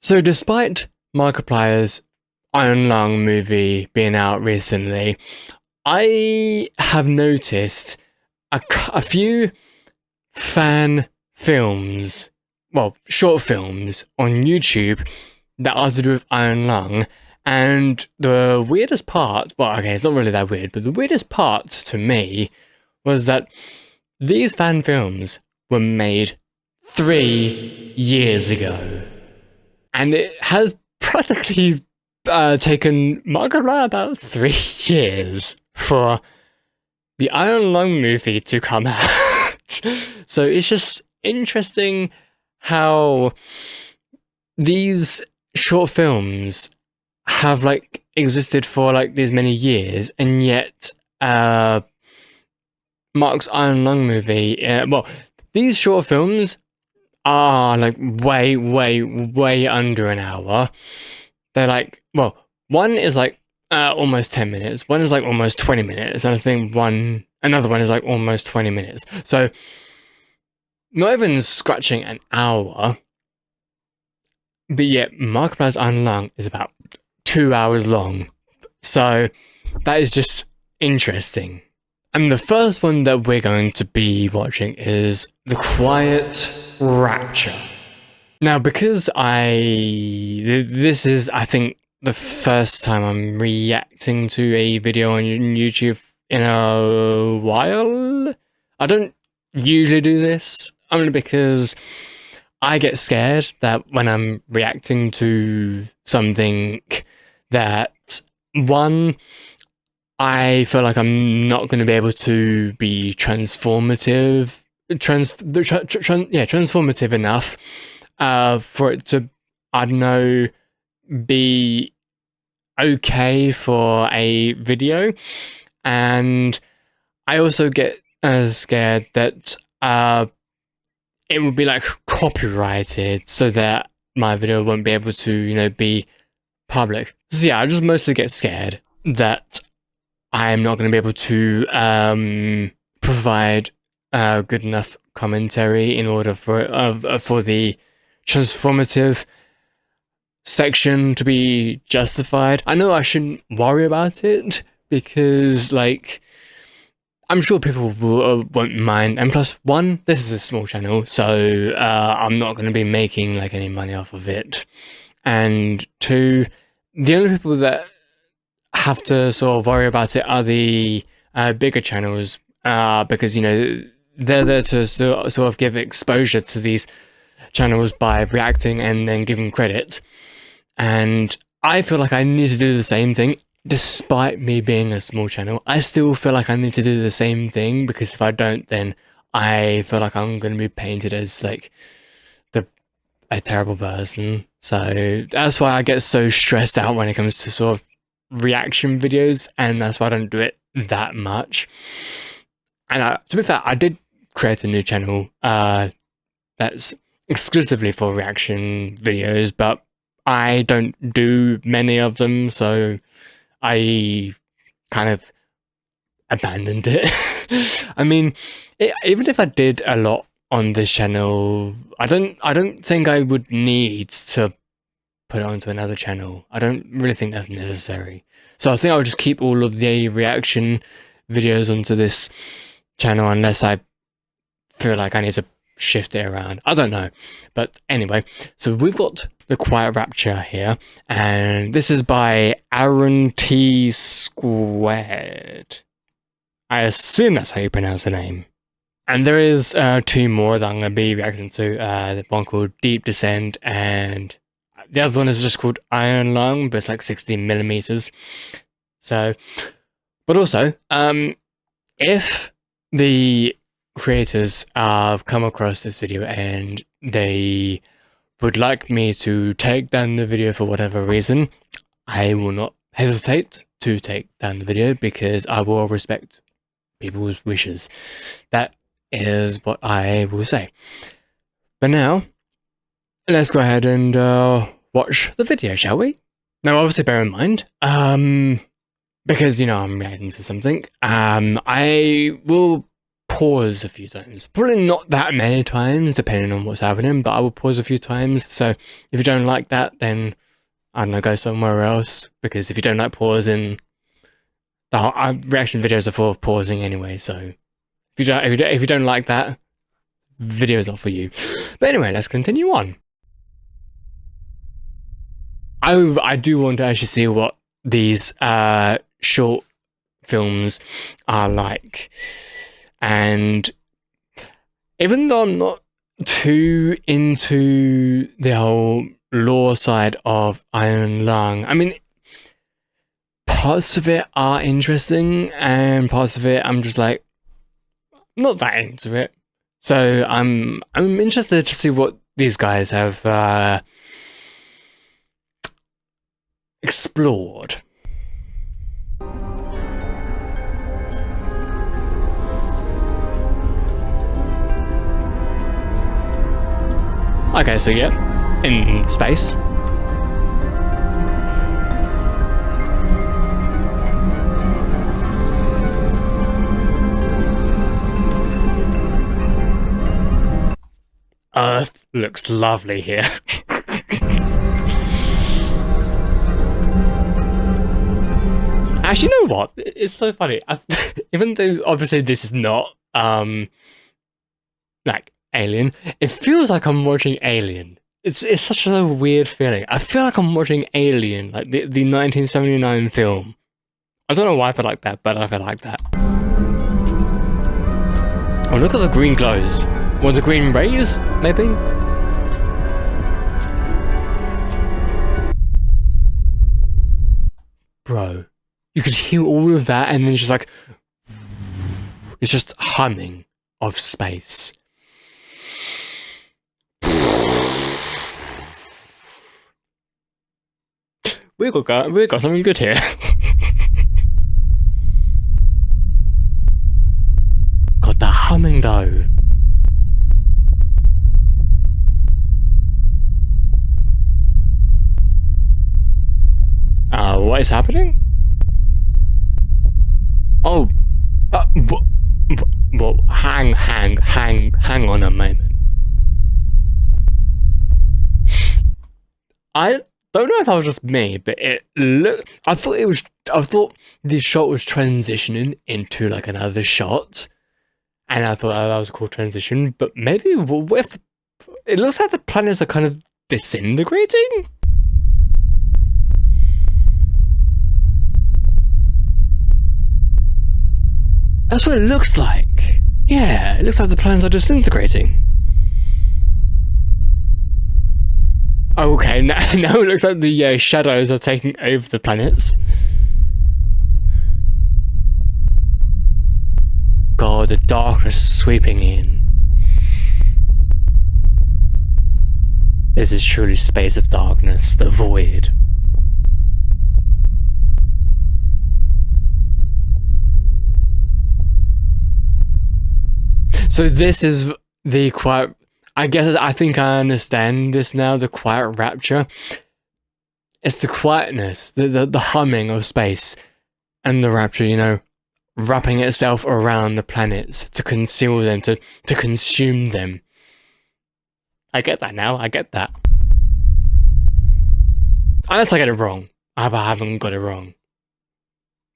So despite Markiplier's Iron Lung movie being out recently, I have noticed a few fan films, well, short films on YouTube that are to do with Iron Lung. And the weirdest part, well, okay, it's not really that weird, but the weirdest part to me was that these fan films were made 3 years ago. And it has practically taken Markiplier about 3 years for the Iron Lung movie to come out. So it's just interesting how these short films have like existed for like these many years, and yet Mark's Iron Lung movie, well, these short films are like way under an hour. They're like, well, one is like almost 10 minutes, one is like almost 20 minutes, and I think another one is like almost 20 minutes. So not even scratching an hour, but yet Markiplier's Iron Lung is about 2 hours long. So that is just interesting. And the first one that we're going to be watching is The Quiet Rapture. Now, because this is, I think, the first time I'm reacting to a video on YouTube in a while. I don't usually do this, only because I get scared that when I'm reacting to something that, one, I feel like I'm not going to be able to be transformative enough for it to, I don't know, be okay for a video. And I also get scared that it would be like copyrighted, so that my video won't be able to, you know, be public. So yeah, I just mostly get scared that I'm not going to be able to provide good enough commentary in order for the transformative section to be justified. I know I shouldn't worry about it because, like, I'm sure people won't mind. And plus, one, this is a small channel, so I'm not going to be making like any money off of it. And two, the only people that have to sort of worry about it are the bigger channels, because, you know, they're there to sort of give exposure to these channels by reacting and then giving credit. And I feel like I need to do the same thing. Despite me being a small channel, I still feel like I need to do the same thing, because if I don't, then I feel like I'm going to be painted as like a terrible person. So that's why I get so stressed out when it comes to sort of reaction videos, and that's why I don't do it that much. And to be fair, I did create a new channel that's exclusively for reaction videos, but I don't do many of them, so I kind of abandoned it. I mean, even if I did a lot on this channel, I don't think I would need to put it onto another channel. I don't really think that's necessary. So I think I'll just keep all of the reaction videos onto this channel unless I feel like I need to shift it around. I don't know. But anyway, so we've got The Quiet Rapture here, and this is by Aaron T Squared. I assume that's how you pronounce the name. And there is two more that I'm going to be reacting to. One called Deep Descent, and the other one is just called Iron Lung, but it's like 16mm. So, but also, if the creators have come across this video and they would like me to take down the video for whatever reason, I will not hesitate to take down the video, because I will respect people's wishes. That is what I will say. But now, let's go ahead and watch the video, shall we? Now, obviously, bear in mind, because, you know, I'm reacting to something, I will pause a few times. Probably not that many times, depending on what's happening, but I will pause a few times. So if you don't like that, then I don't know, go somewhere else. Because if you don't like pausing, reaction videos are full of pausing anyway. So if you don't like that, video is not for you. But anyway, let's continue on. I do want to actually see what these short films are like, and even though I'm not too into the whole lore side of Iron Lung, I mean, parts of it are interesting, and parts of it I'm just like not that into it. So I'm interested to see what these guys have explored. Okay, so yeah, in space. Earth looks lovely here. Actually, you know what? It's so funny. Even though obviously this is not like Alien, it feels like I'm watching Alien. It's such a weird feeling. I feel like I'm watching Alien, like the 1979 film. I don't know why I feel like that, but I feel like that. Oh, look at the green glows. Or the green rays, maybe? Bro, you could hear all of that and then it's just like... It's just humming of space. We got something good here. Got that humming though. What is happening? Oh, well, hang on a moment. I don't know if that was just me, but it looked. I thought this shot was transitioning into like another shot, and I thought that was a cool transition. But maybe if it looks like the planets are kind of disintegrating. That's what it looks like. Yeah, it looks like the planets are disintegrating. Okay, now it looks like the shadows are taking over the planets. God, the darkness sweeping in. This is truly space of darkness, the void. So this is the Quiet... I think I understand this now, the Quiet Rapture. It's the quietness, the humming of space, and the rapture, you know, wrapping itself around the planets to conceal them, to consume them. I get that now, I get that. Unless I get it wrong. I haven't got it wrong.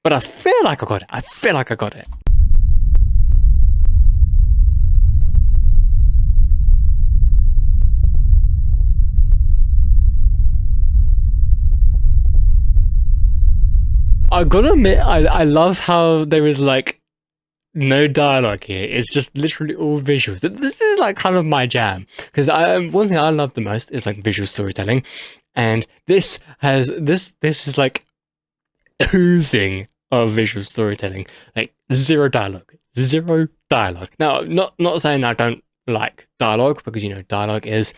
But I feel like I got it. I feel like I got it. I gotta admit, I love how there is like no dialogue here. It's just literally all visuals. This is like kind of my jam, because one thing I love the most is like visual storytelling, and this is like oozing of visual storytelling. Like zero dialogue. Now, not saying I don't like dialogue, because you know dialogue is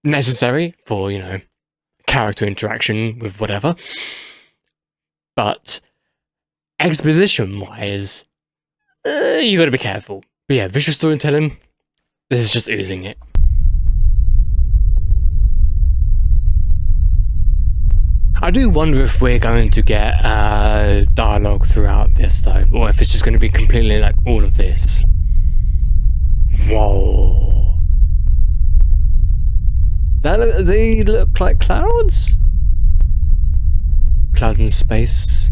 necessary for, you know, character interaction with whatever, but exposition wise, you gotta be careful. But yeah, visual storytelling, this is just oozing it. I do wonder if we're going to get dialogue throughout this though, or if it's just going to be completely like all of this. Whoa. They look like clouds? Clouds in space.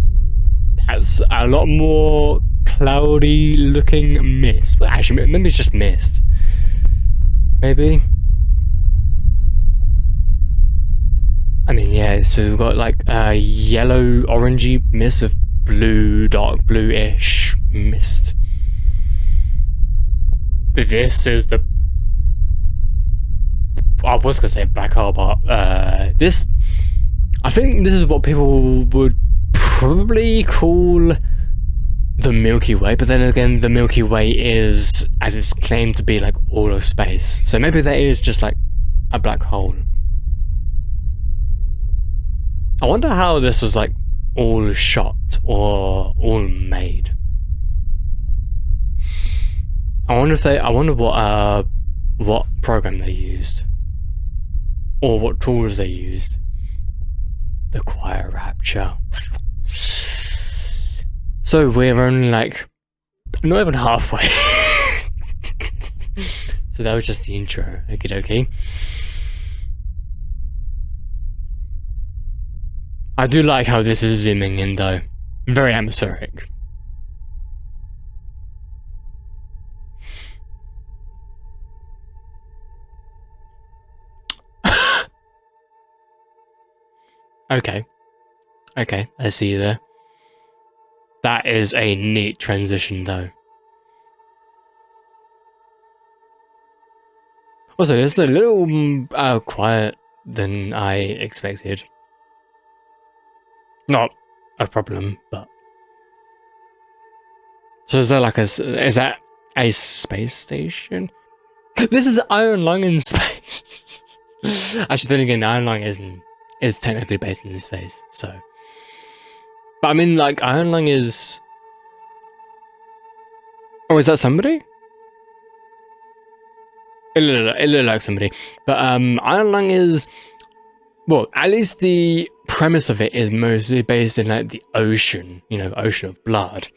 That's a lot more cloudy looking mist. Well, actually, maybe it's just mist. Maybe. I mean, yeah, so we've got like a yellow orangey mist with blue, dark blue-ish mist. This is the... I was gonna say black hole, but this... I think this is what people would probably call the Milky Way, but then again, the Milky Way is, as it's claimed to be, like all of space. So maybe that is just like a black hole. I wonder how this was like all shot or all made. I wonder what program they used or what tools they used. The Quiet Rapture. So we're only like not even halfway. So that was just the intro. Okie dokie. I do like how this is zooming in though. Very atmospheric. Okay. Okay, I see you there. That is a neat transition though. Also, it's a little quiet than I expected. Not a problem, but... So is there like is that a space station? This is Iron Lung in space! Actually, then again, Iron Lung is technically based in space, so... But I mean, like, Iron Lung is... Oh, is that somebody? It looked like somebody. But Iron Lung is... Well, at least the premise of it is mostly based in like the ocean, you know, ocean of blood.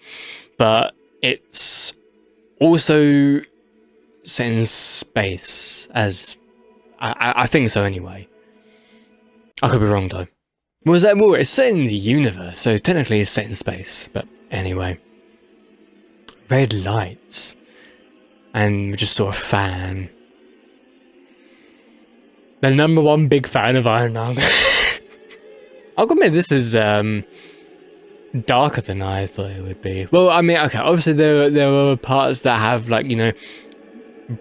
But it's also set in space, as I think so anyway. I could be wrong though. Well, it's set in the universe, so technically it's set in space. But anyway, red lights, and we just saw a fan. The #1 big fan of Iron Lung. I'll admit this is darker than I thought it would be. Well, I mean, okay, obviously there were parts that have like, you know,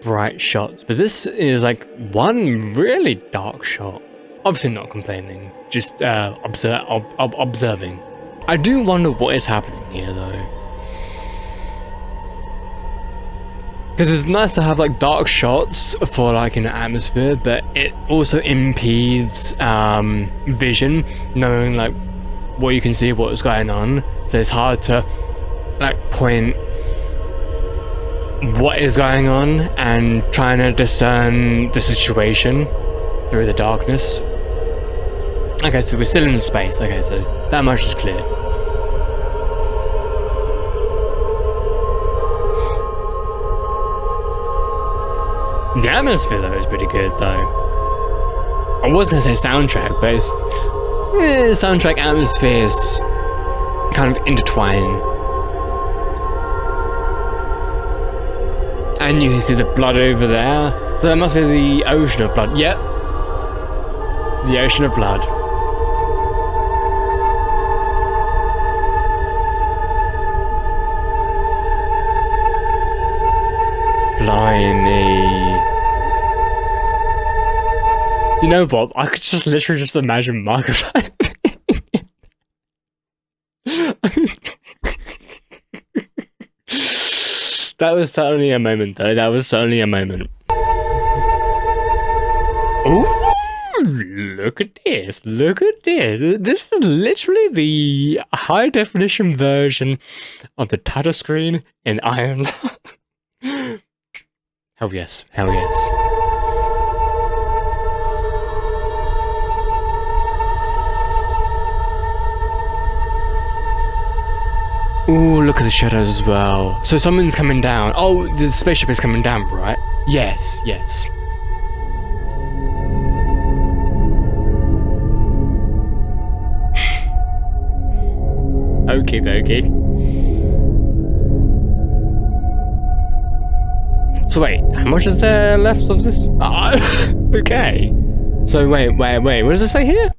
bright shots, but this is like one really dark shot. Obviously not complaining, just observing. I do wonder what is happening here though. Because it's nice to have like dark shots for like an atmosphere, but it also impedes vision, knowing like what you can see, what's going on. So it's hard to like point what is going on and trying to discern the situation through the darkness. Okay, so we're still in space. Okay, so that much is clear. The atmosphere though is pretty good though. I was gonna say soundtrack, but it's soundtrack atmospheres kind of intertwine. And you can see the blood over there. So that must be the ocean of blood. Yep. The ocean of blood. Blimey. You know what? I could just literally just imagine Marco That was certainly a moment though. That was certainly a moment. Oh, look at this. Look at this. This is literally the high definition version of the title screen in Iron Lung. Hell yes. Hell yes. Ooh, look at the shadows as well. So something's coming down. Oh, the spaceship is coming down, right? Yes, yes. Okie dokie. So wait, how much is there left of this? Okay. So wait, what does it say here?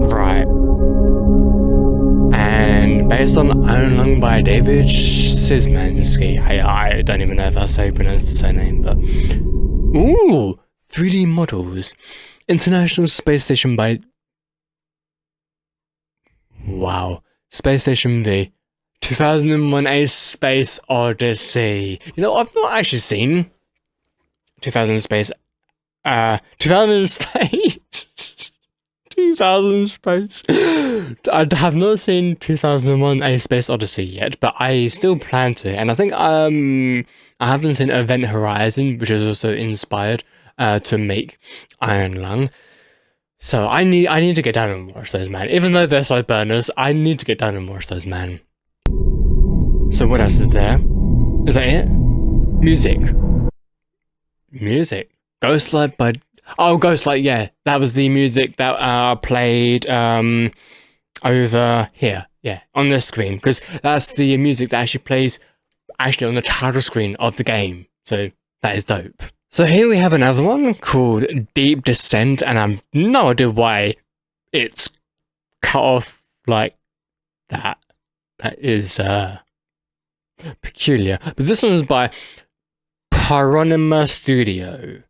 Right. And based on Iron Lung by David Szymanski. I don't even know if that's how you pronounce the surname, but... Ooh! 3D models. International Space Station by... Wow. Space Station V. 2001 A Space Odyssey. You know, I've not actually seen 2000 Space... 2000 Space... 2000 Space... I have not seen 2001 A Space Odyssey yet, but I still plan to, and I think I haven't seen Event Horizon, which is also inspired to make Iron Lung. So I need to get down and watch those, man. Even though they're slow burners, I need to get down and watch those, man. So what else is there? Is that it? Music. Ghostlight by... Oh, Ghostlight, yeah. That was the music that played over here. Yeah, on the screen. Because that's the music that actually plays on the title screen of the game. So that is dope. So here we have another one called Deep Descent, and I've no idea why it's cut off like that. That is peculiar. But this one is by Paronima Studio.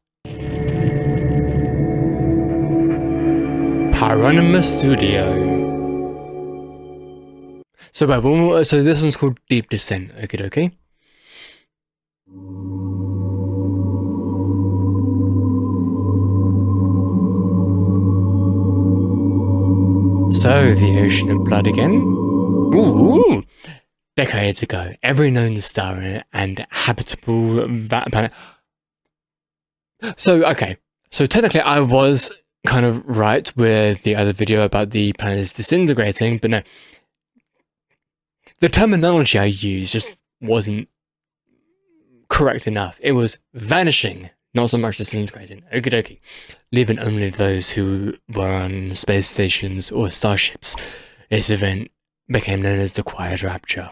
So this one's called Deep Descent. Okie dokie. So, the Ocean of Blood again. Ooh! Decades ago, every known star and habitable planet. So, okay. So, technically, I was kind of right with the other video about the planets disintegrating, but no. The terminology I used just wasn't correct enough. It was vanishing, not so much disintegrating. Okie dokie. Leaving only those who were on space stations or starships. This event became known as the Quiet Rapture.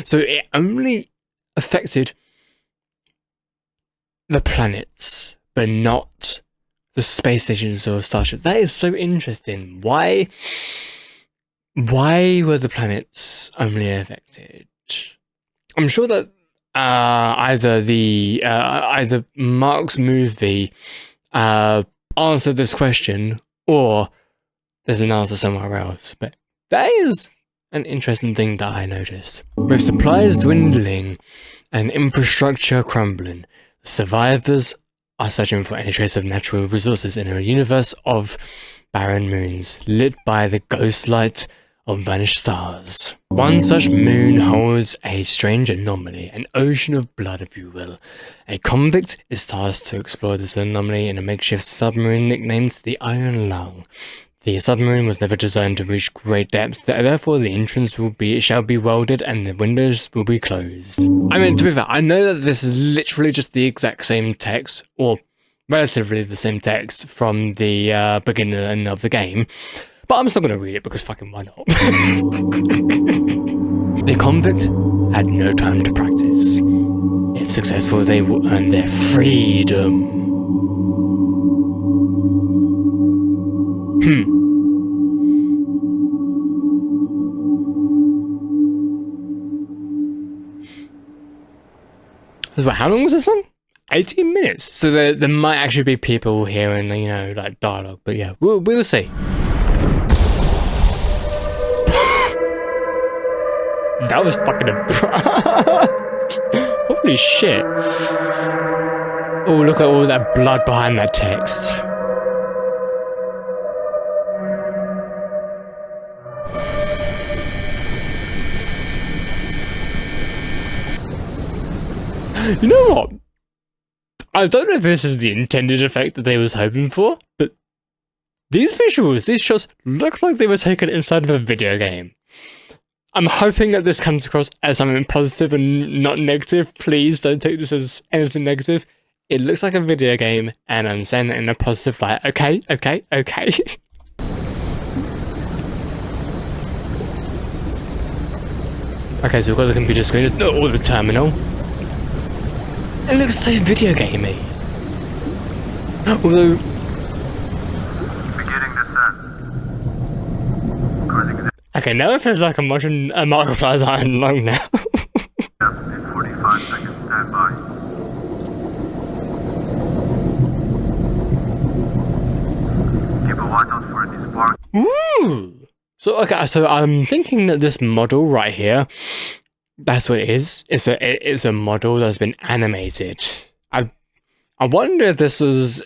So it only affected the planets, but not the space stations or starships. That is so interesting. Why were the planets only affected? I'm sure that either Mark's movie answered this question, or there's an answer somewhere else. But that is an interesting thing that I noticed. With supplies dwindling and infrastructure crumbling, survivors are searching for any trace of natural resources in a universe of barren moons, lit by the ghost light of vanished stars. One such moon holds a strange anomaly, an ocean of blood, if you will. A convict is tasked to explore this anomaly in a makeshift submarine nicknamed the Iron Lung. The submarine was never designed to reach great depths, therefore the entrance shall be welded and the windows will be closed. I mean, to be fair, I know that this is literally just the exact same text, or relatively the same text from the beginning of the game, but I'm still going to read it because fucking why not? The convict had no time to practice. If successful, they will earn their freedom. How long was this one? 18 minutes. So there might actually be people hearing, you know, like dialogue, but yeah, we'll see. That was fucking abrupt. Holy shit. Oh, look at all that blood behind that text. You know what? I don't know if this is the intended effect that they was hoping for, but these visuals, these shots look like they were taken inside of a video game. I'm hoping that this comes across as something positive and not negative. Please don't take this as anything negative. It looks like a video game, and I'm saying it in a positive light. Okay, okay, okay. Okay, so we've got the computer screen, or the terminal. It looks so video gamey. Although... Beginning descent. Okay, now it feels like I'm watching a Markiplier's Iron Lung now. In 45 seconds, stand by. Keep a watch out for any spark. Woo! So, okay, so I'm thinking that this model right here, that's what it is. It's a model that's been animated. I wonder if this was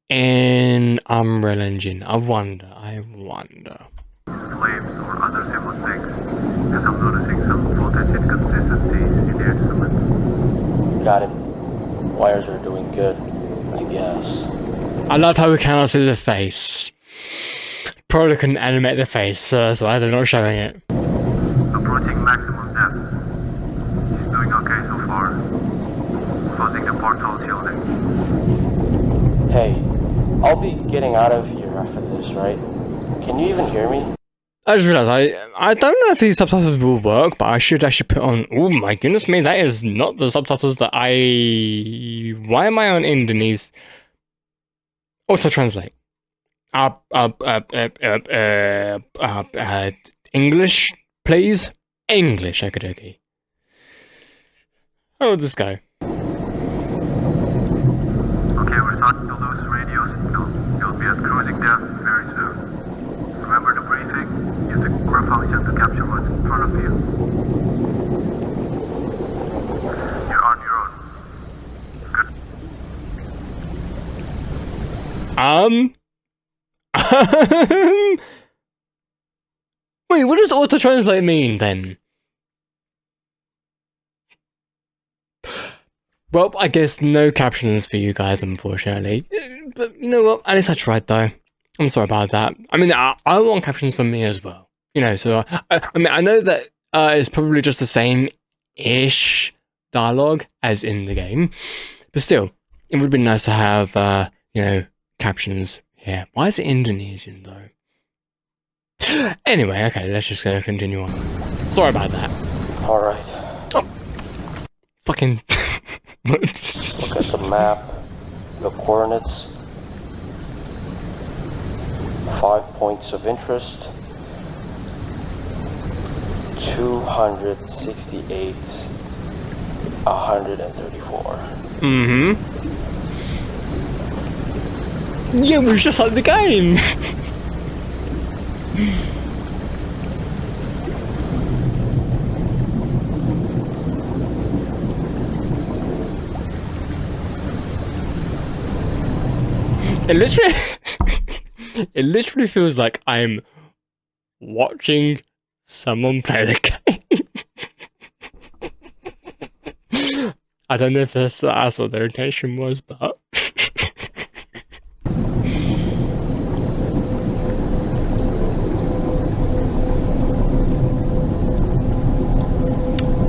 in Unreal Engine. I wonder. Flames or other similar things, as I'm noticing some voltage inconsistencies in the instrument. Got him. Wires are doing good, I guess. I love how we cannot see the face. Probably couldn't animate the face, so that's why they're not showing it. Approaching maximum depth. He's doing okay so far. Closing the portal shielding. Hey, I'll be getting out of here after this, right? Can you even hear me? I just realised, I don't know if these subtitles will work, but I should actually put on... Oh my goodness me, that is not the subtitles that I... Why am I on Indonesian? Auto-translate. English, please? English, okie. How would this go? Okay, we're starting to lose radio signal. You'll be at cruising depth very soon. Remember the briefing? Use the core function to capture what's in front of you. You're on your own. Good. Wait, what does auto-translate mean, then? Well, I guess no captions for you guys, unfortunately. But you know what? At least I tried, though. I'm sorry about that. I mean, I want captions for me as well. You know, so I mean, I know that it's probably just the same-ish dialogue as in the game, but still, it would be nice to have, you know, captions here. Why is it Indonesian though? Anyway, okay, let's just continue on. Sorry about that. All right. Oh, fucking. Look at the map, the coordinates. 5 points of interest. 268, 134. Mm-hmm. Yeah, it was just like the game. It literally feels like I'm watching someone play the game. I don't know if that's what their intention was, but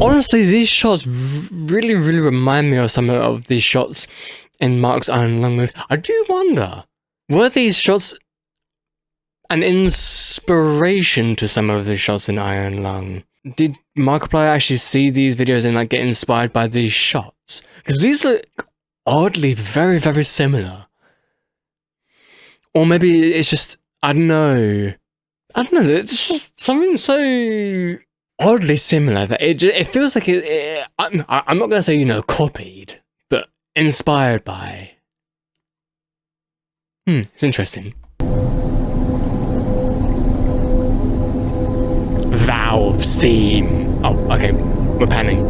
honestly, these shots really remind me of some of these shots in Mark's Iron Lung movie. I do wonder, were these shots an inspiration to some of the shots in Iron Lung? Did Markiplier actually see these videos and like get inspired by these shots? Because these look oddly very similar. Or maybe it's just, I don't know, it's just something so oddly similar that it feels like I'm not gonna say, you know, copied, but inspired by. It's interesting. Valve, Steam. Oh, okay, we're panning.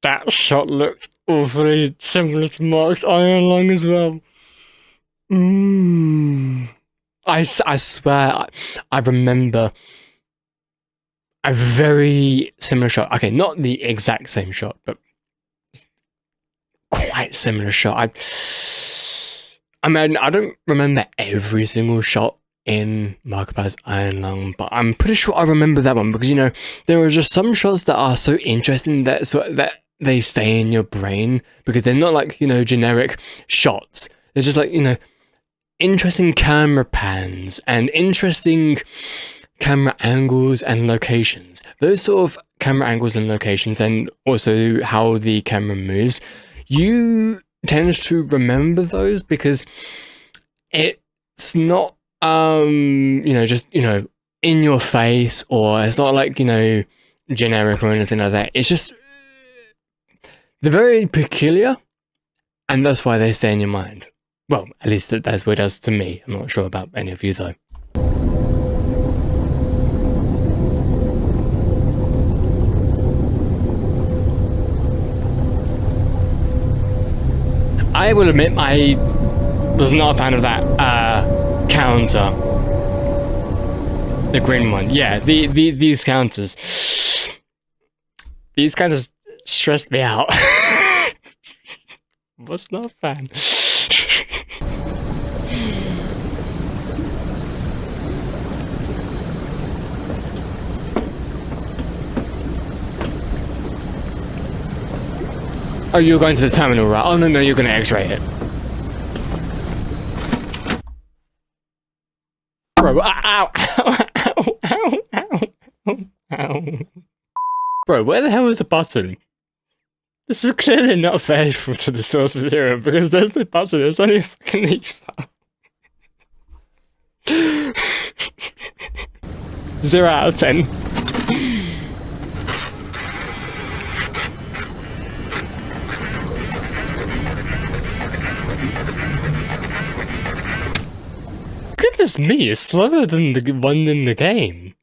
That shot looked awfully similar to Mark's Iron Lung as well. I swear, I remember a very similar shot. Okay, not the exact same shot, but quite similar shot. I mean, I don't remember every single shot in Markiplier's Iron Lung, but I'm pretty sure I remember that one because, you know, there are just some shots that are so interesting that they stay in your brain because they're not like, you know, generic shots. They're just like, you know, interesting camera pans and interesting camera angles and locations. Those sort of camera angles and locations, and also how the camera moves, you tend to remember those because it's not you know, just, you know, in your face, or it's not like, you know, generic or anything like that. It's just they're very peculiar, and that's why they stay in your mind. Well, at least that's what it does to me. I'm not sure about any of you though. I will admit I was not a fan of that counter. The green one. Yeah, these counters. These counters stressed me out. Was not a fan. Oh, you're going to the terminal, right? Oh, no, you're going to X-ray it. Bro, ow, ow, ow, ow, ow, ow. Bro, where the hell is the button? This is clearly not faithful to the source material because there's the button, there's only a fucking leaf. 0 out of 10. Goodness me, it's slower than the one in the game.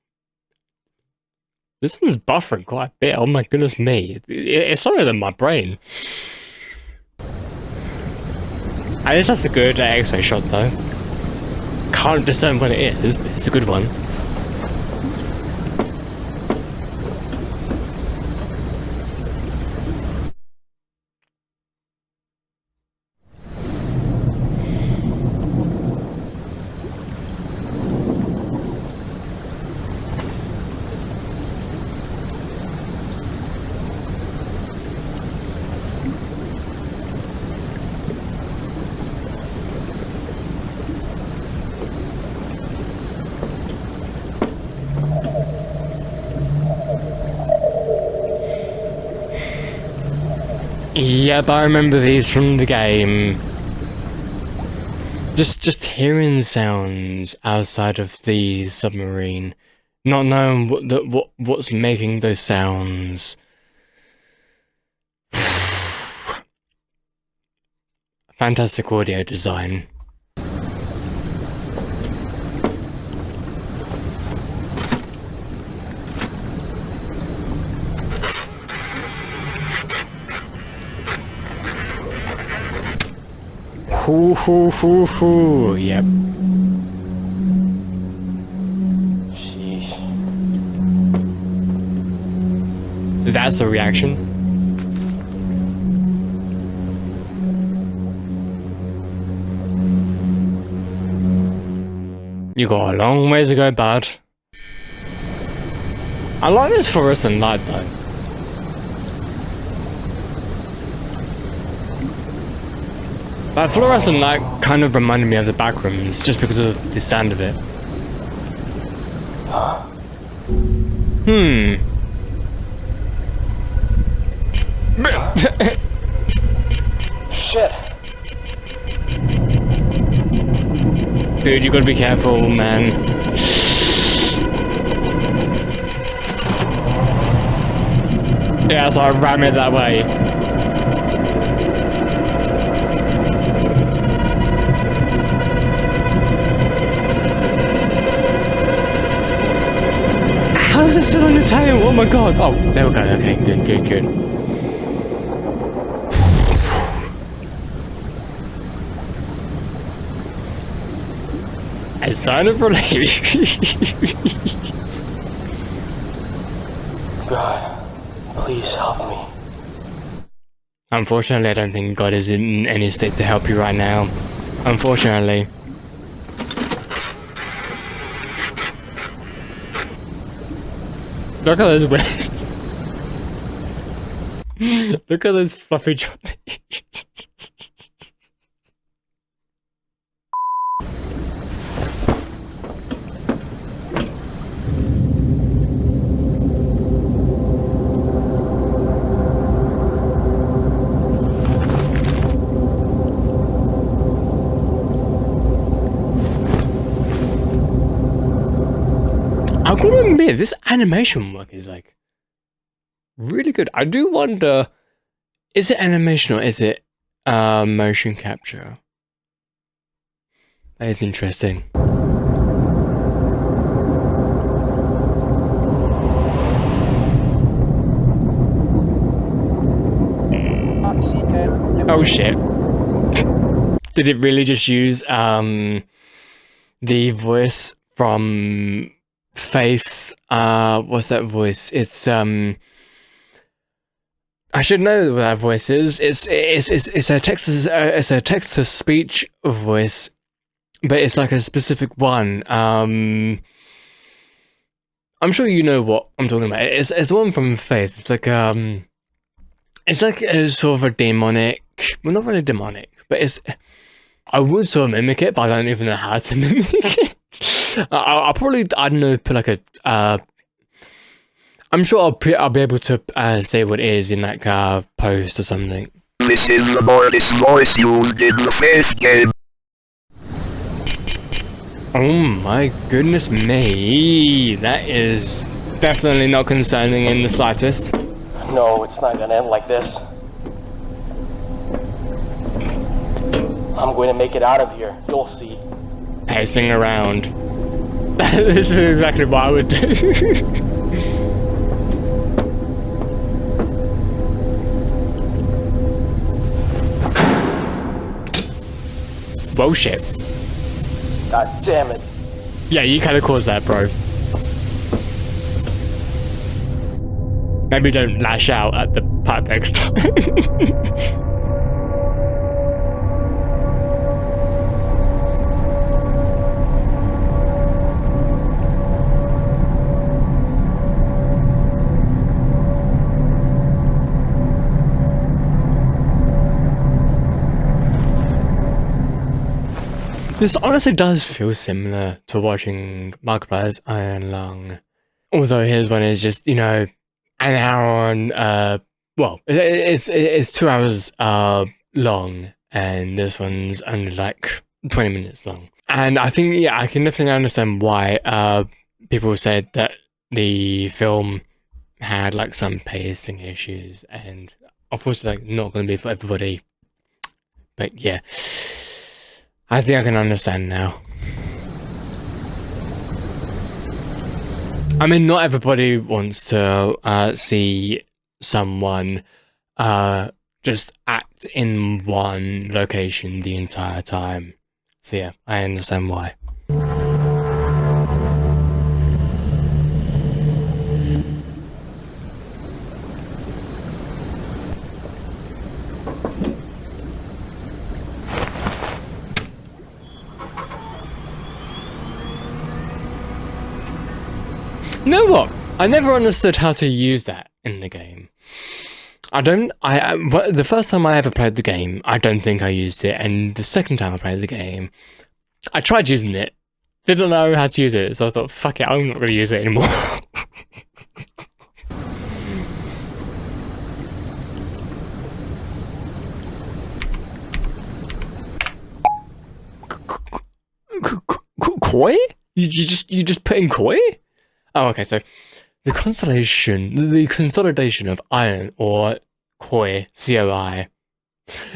This one's buffering quite a bit, oh my goodness me. It's slower than my brain. At least that's a good X-ray shot though. Can't discern what it is, but it's a good one. Yep, I remember these from the game. Just hearing sounds outside of the submarine, not knowing what's making those sounds. Fantastic audio design. Hoo hoo hoo hoo, yep. Sheesh. That's the reaction. You got a long way to go, bud. I like this fluorescent light though. That fluorescent light kind of reminded me of the back rooms, just because of the sound of it. Shit. Dude, you gotta be careful, man. Yeah, so I ram it that way. How is it still on your tail? Oh my god. Oh, there we go. Okay, good. A sign of relief. God, please help me. Unfortunately, I don't think God is in any state to help you right now. Unfortunately. Look at those Look at those fluffy choppies. I gotta admit, this animation work is like really good. I do wonder, is it animation or is it motion capture? That is interesting. Oh shit. Did it really just use the voice from Faith? What's that voice? It's I should know what that voice is. It's a text to speech voice, but it's like a specific one. I'm sure you know what I'm talking about. It's one from Faith. It's like a sort of a demonic. Well, not really demonic, but it's. I would sort of mimic it, but I don't even know how to mimic it. I'll probably, I don't know, put like a. I'm sure I'll be able to say what it is in like a post or something. This is the voice used in the Faith game. Oh my goodness me, that is definitely not concerning in the slightest. No, it's not gonna end like this. I'm going to make it out of here. You'll see. Pacing around. This is exactly what I would do. Whoa, shit. God damn it. Yeah, you kind of caused that, bro. Maybe don't lash out at the part next time. This honestly does feel similar to watching Markiplier's Iron Lung. Although his one is just, you know, an hour and, well, it's 2 hours long, and this one's only like 20 minutes long. And I think, yeah, I can definitely understand why people said that the film had like some pacing issues, and of course, like, not going to be for everybody. But yeah. I think I can understand now. I mean, not everybody wants to see someone just act in one location the entire time. So yeah, I understand why. You know what? I never understood how to use that in the game. The first time I ever played the game, I don't think I used it, and the second time I played the game, I tried using it, didn't know how to use it, so I thought, fuck it, I'm not going to use it anymore. Koi? You just put in koi? Oh, okay, so the consolidation of iron, or Koi, COI,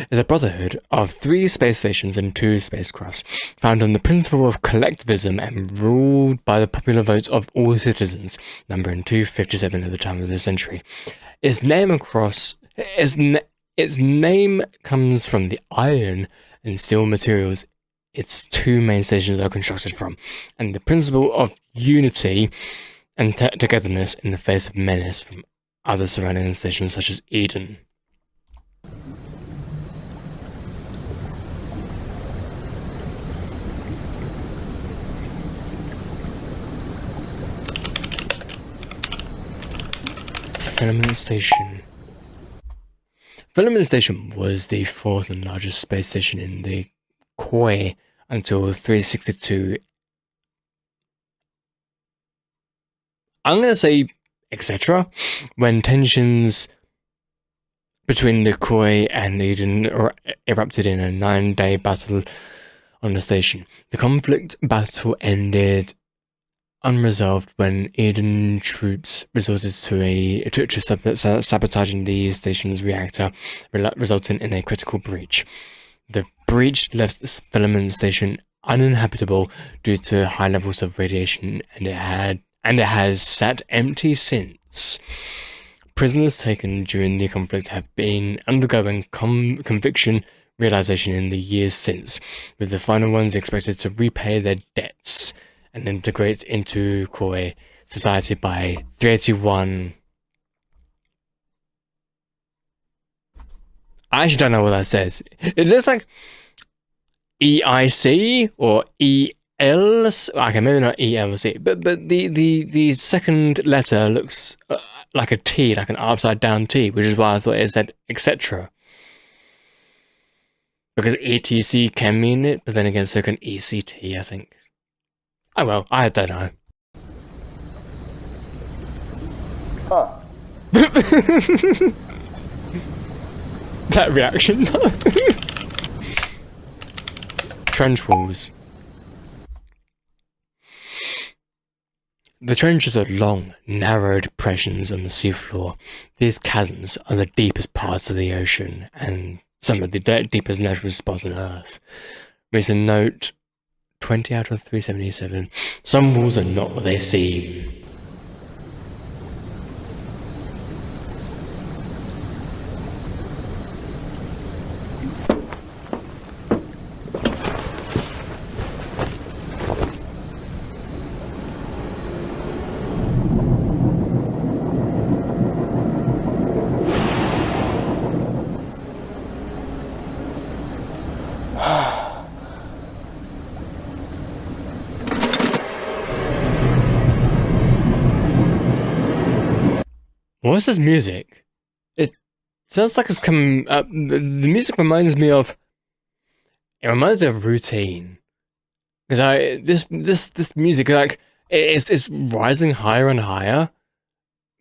is a brotherhood of 3 space stations and 2 spacecrafts, founded on the principle of collectivism and ruled by the popular votes of all citizens, numbering 257 at the time of the century. Its name comes from the iron and steel materials its 2 main stations are constructed from, and the principle of unity and togetherness in the face of menace from other surrounding stations such as Eden. Filament Station. Filament Station was the fourth and largest space station in the Quiet until 362. I'm going to say etc. When tensions between the Quiet and Eden erupted in a 9-day battle on the station. The conflict battle ended unresolved when Eden troops resorted to sabotaging the station's reactor, resulting in a critical breach. The breach left the Filament Station uninhabitable due to high levels of radiation, and it has sat empty since. Prisoners taken during the conflict have been undergoing conviction realization in the years since, with the final ones expected to repay their debts and integrate into Quiet society by 381. I actually don't know what that says. It looks like EIC or EL. Okay, maybe not ELC, but the second letter looks like a T, like an upside down T, which is why I thought it said etc. Because ETC can mean it, but then again, so can ECT, I think. Oh well, I don't know. Huh. That reaction. Trench walls. The trenches are long, narrow depressions on the seafloor. These chasms are the deepest parts of the ocean and some of the deepest natural spots on Earth. Recent note 20 out of 377. Some walls are not what they seem. What's this music? It sounds like it's coming up. The music reminds me of. It reminds me of Routine, because this music, like it's rising higher and higher,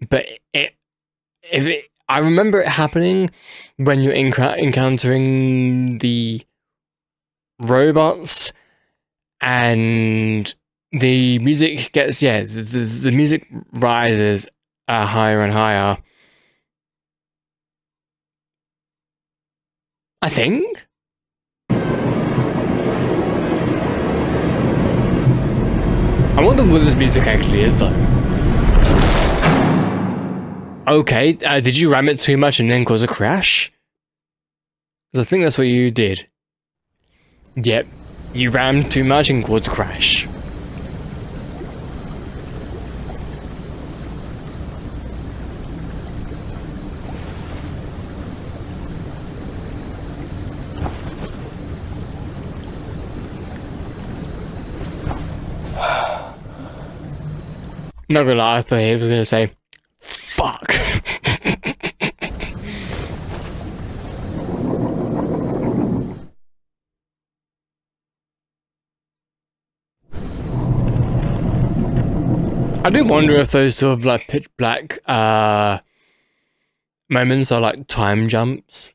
but I remember it happening when you're encountering the robots, and the music gets the music rises higher and higher. I think. I wonder what this music actually is, though. Okay, did you ram it too much and then cause a crash? Because I think that's what you did. Yep, you rammed too much and caused a crash. Not gonna lie, I thought he was gonna say, fuck. I do wonder if those sort of like pitch black moments are like time jumps.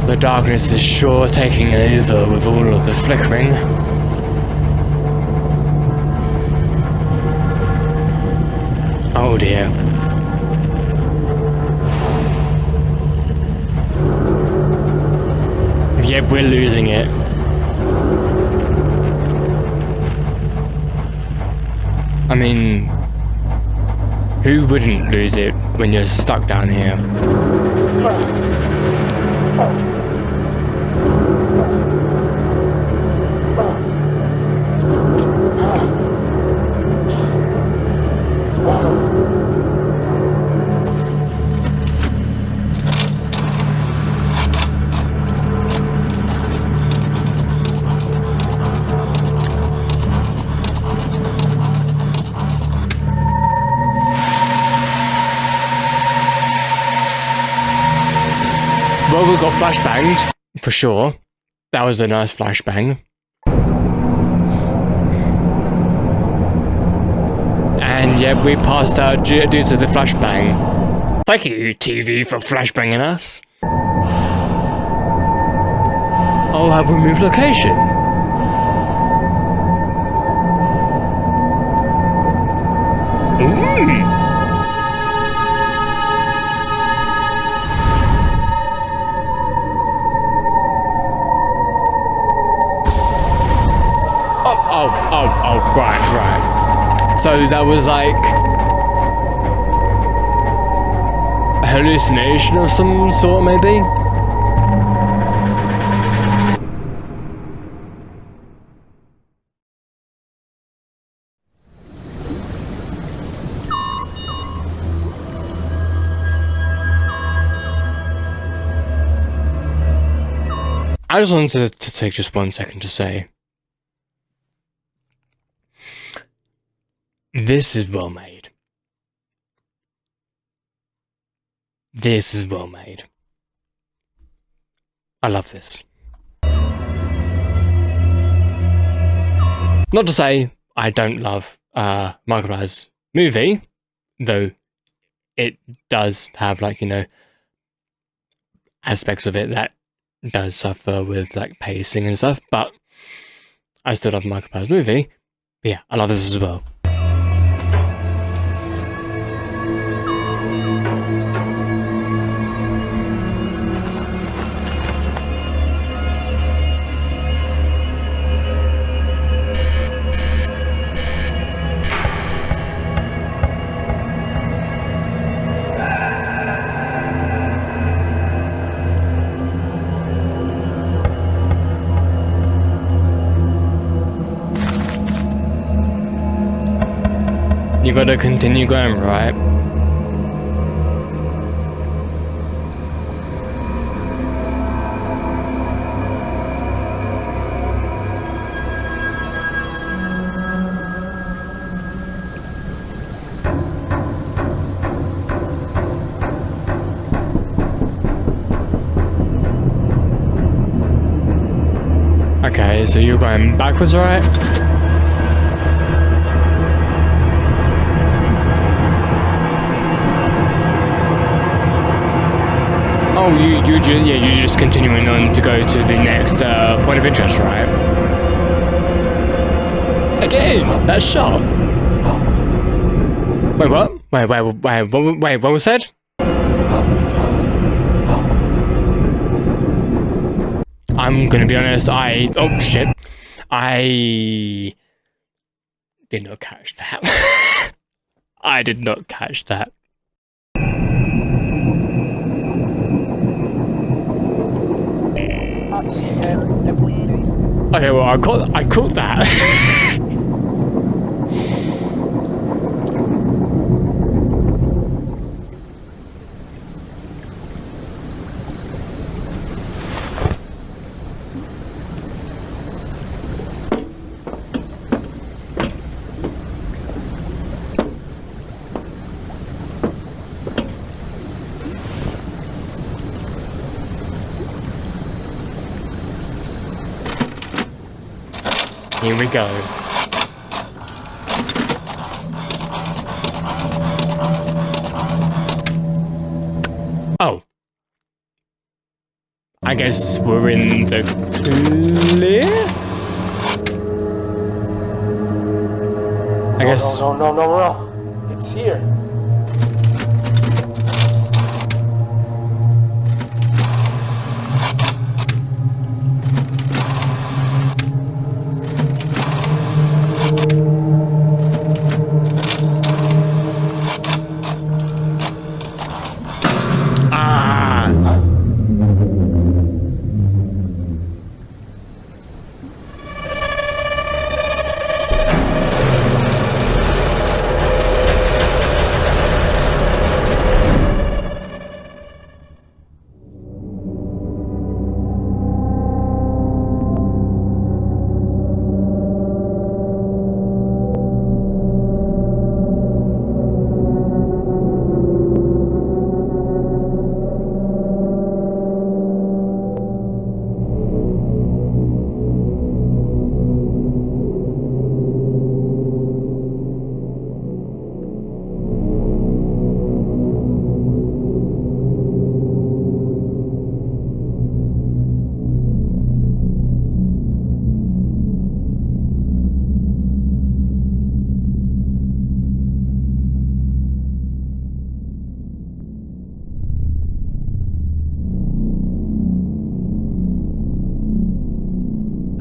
The darkness is sure taking over with all of the flickering. Oh dear. Yep, we're losing it. I mean, who wouldn't lose it when you're stuck down here? Well, we got flashbanged, for sure. That was a nice flashbang. And yeah, we passed out due to the flashbang. Thank you, TV, for flashbanging us. Oh, I've removed location. Oh, right. So that was like a hallucination of some sort, maybe? I just wanted to take just 1 second to say, this is well made. This is well made. I love this. Not to say I don't love Markiplier's movie, though it does have, like, you know, aspects of it that does suffer with, like, pacing and stuff, but I still love Markiplier's movie. But yeah, I love this as well. You gotta continue going, right? Okay, so you're going backwards, right? Oh, you're just continuing on to go to the next point of interest, right? Again, that shot. Wait, what? Wait, what was said? I'm gonna be honest, oh shit. I did not catch that. I did not catch that. Okay, well, I caught that. Here we go. Oh. I guess we're in the clear? I guess... No. It's here.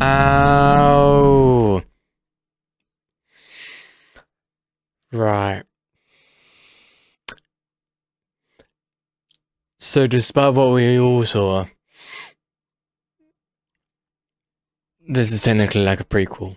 Oh. Right. So despite what we all saw, this is technically like a prequel.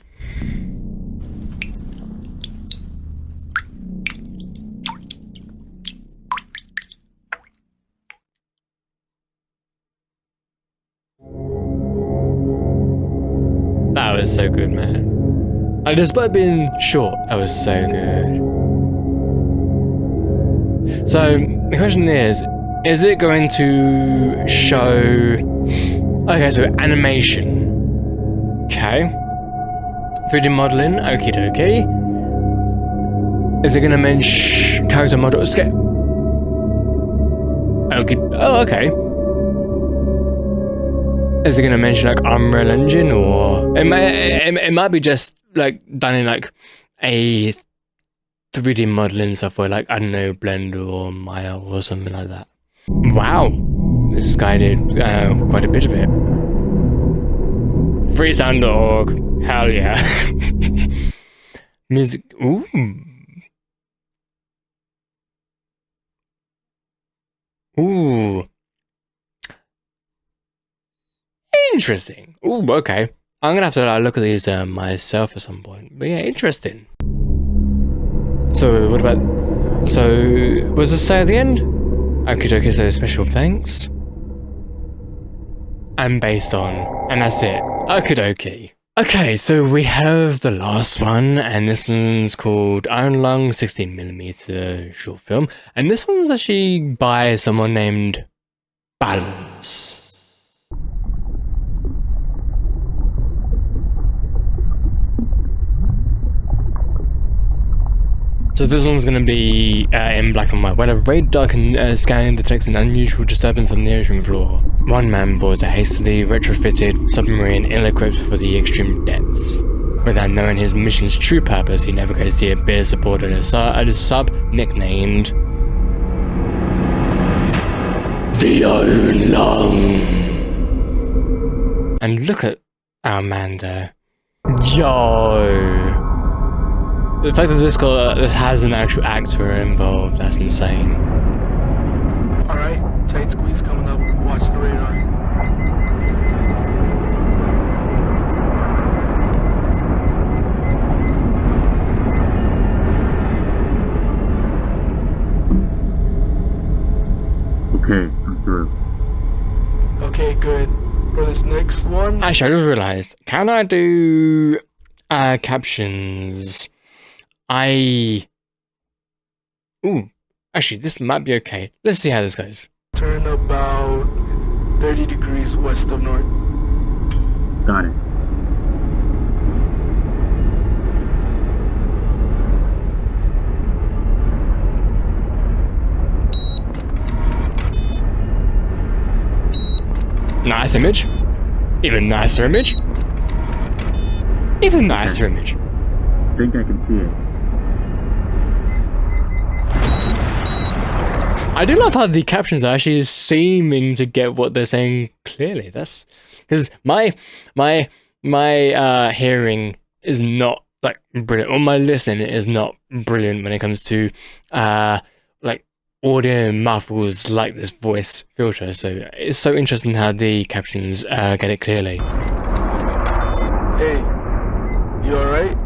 That was so good, man. And despite being short, that was so good. So the question is it going to show... Okay, so animation. Okay. 3D modeling, okie dokie. Is it going to mention character model? Okay. Oh, okay. Is it going to mention like Unreal Engine, or it might be just like done in like a 3D modeling software, like, I don't know, Blender or Maya or something like that. Wow, this guy did quite a bit of it. Freesound.org, hell yeah. Music, ooh. Ooh. Interesting. Ooh, okay. I'm gonna have to look at these myself at some point. But yeah, interesting. So, what about... So, was this say at the end? Okie dokie, so special thanks. And based on... And that's it. Okie dokie. Okay, so we have the last one, and this one's called Iron Lung 16mm short film. And this one's actually by someone named Balance. So this one's going to be in black and white. When a radar scan detects an unusual disturbance on the ocean floor, one man boards a hastily retrofitted submarine ill-equipped for the extreme depths. Without knowing his mission's true purpose, he navigates the abyss aboard a sub nicknamed the Iron Lung. And look at our man there. Yo! The fact that this has an actual actor involved, that's insane. Alright, tight squeeze coming up. Watch the radar. Okay, I'm through. Okay, good. For this next one... Actually, I just realized, can I do captions? Ooh, actually, this might be okay. Let's see how this goes. Turn about 30 degrees west of north. Got it. Nice image. Even nicer image. Even nicer image. I think I can see it. I do love how the captions are actually seeming to get what they're saying clearly. That's because my hearing is not like brilliant, or my listening is not brilliant when it comes to like audio muffles like this voice filter. So it's so interesting how the captions get it clearly. Hey, you alright?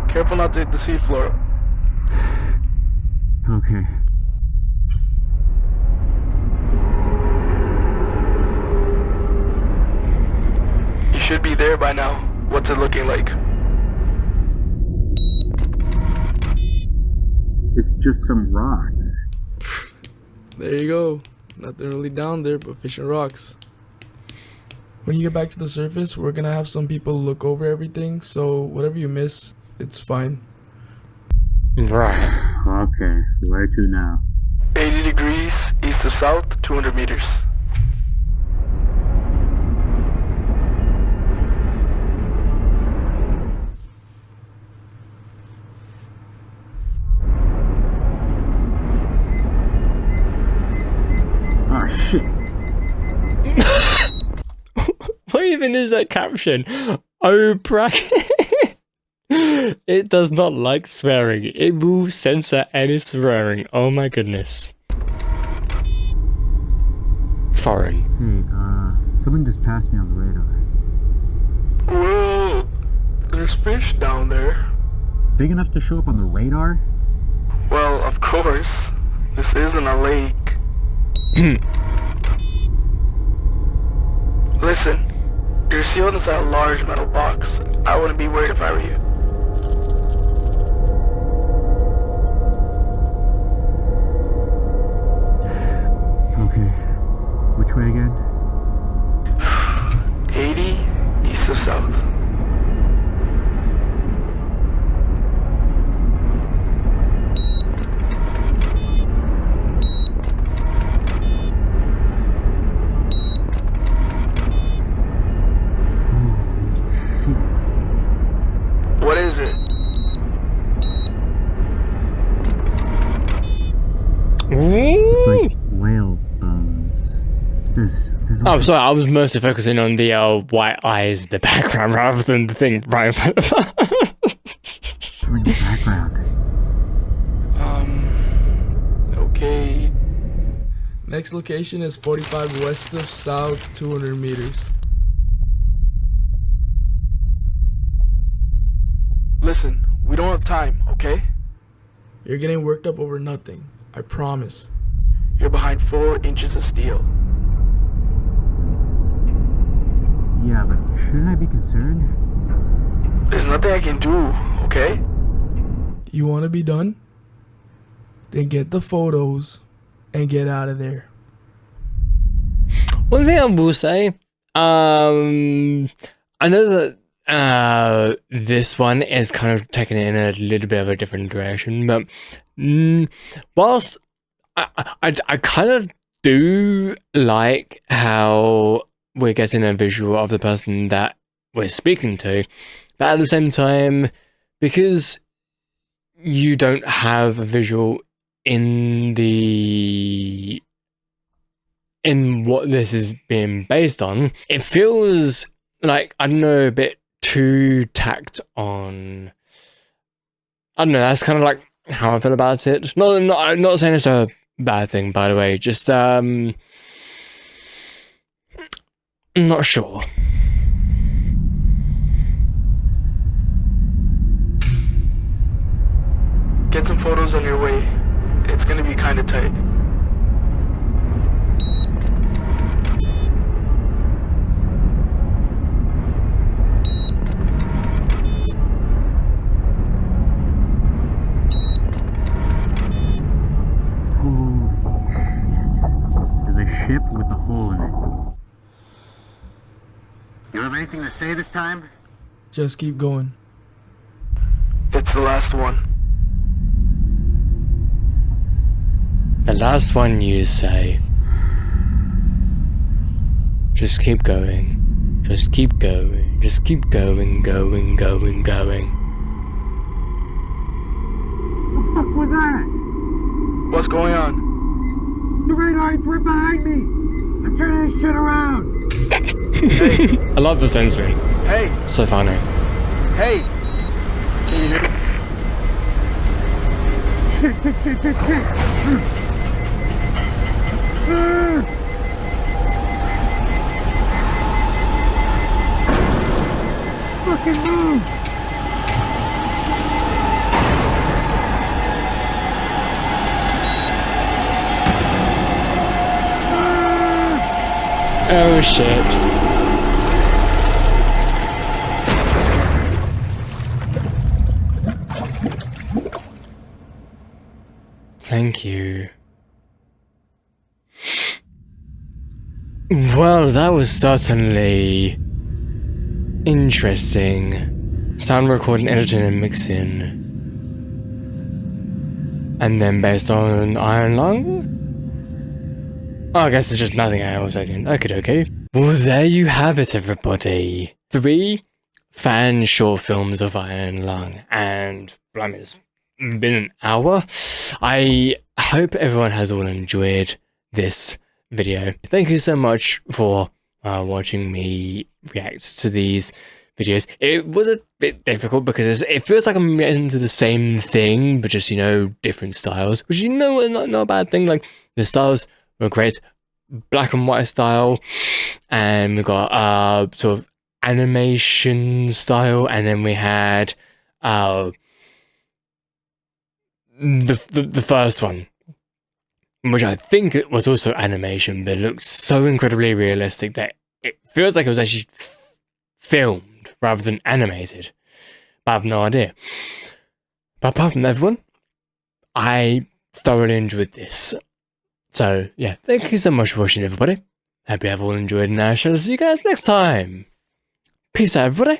Careful not to hit the seafloor. Okay. You should be there by now. What's it looking like? It's just some rocks. There you go. Nothing really down there but fish and rocks. When you get back to the surface, we're gonna have some people look over everything, so whatever you miss, it's fine. Right. Okay, where to now? 80 degrees east to south, 200 meters. Oh shit. What even is that caption? Oh, bracket. It does not like swearing. It will censor any swearing. Oh my goodness. Foreign. Hey, someone just passed me on the radar. Whoa, there's fish down there. Big enough to show up on the radar? Well, of course. This isn't a lake. Listen, you're sealed inside a large metal box. I wouldn't be worried if I were you. Okay. Which way again? 80 east of south. What is it? It's like whale bones. There's Oh, also sorry, I was mostly focusing on the white eyes in the background rather than the thing right in front of us. something in the background. Okay. Next location is 45 west of south, 200 meters. Listen, we don't have time, okay? You're getting worked up over nothing. I promise. You're behind 4 inches of steel. Yeah, but shouldn't I be concerned? There's nothing I can do, okay? You want to be done? Then get the photos and get out of there. One thing I will say, I know that this one is kind of taken in a little bit of a different direction, but whilst I kind of do like how we're getting a visual of the person that we're speaking to, but at the same time, because you don't have a visual in what this is being based on, it feels like, I don't know, a bit too tacked on. I don't know, that's kind of like how I feel about it. I'm not saying it's a bad thing, by the way, just I'm not sure. Get some photos on your way. It's gonna be kinda tight. Holy shit. There's a ship with a hole in it. You have anything to say this time? Just keep going. It's the last one. The last one you say. Just keep going. Just keep going. Just keep going, going, going, going. What the fuck was that? What's going on? The radar's right behind me! I'm turning this shit around! I love the sensory. Hey! So funny. Hey! Can you hear me? Shit! Fucking move! Oh shit. Thank you. Well, that was certainly interesting. Sound recording, editing, and mixing. And then based on Iron Lung? Oh, I guess it's just nothing else I didn't. Okay. Well, there you have it, everybody. 3 fan short films of Iron Lung. And, blimey, it's been an hour. I hope everyone has all enjoyed this video. Thank you so much for watching me react to these videos. It was a bit difficult because it feels like I'm getting into the same thing, but just, different styles, which, not a bad thing. Like, the styles were great. Black and white style, and we got sort of animation style, and then we had the first one, which I think it was also animation, but it looks so incredibly realistic that it feels like it was actually filmed rather than animated. But I have no idea. But apart from that one, I thoroughly enjoyed this. So, yeah, thank you so much for watching, everybody. Hope you have all enjoyed, and I shall see you guys next time. Peace out, everybody.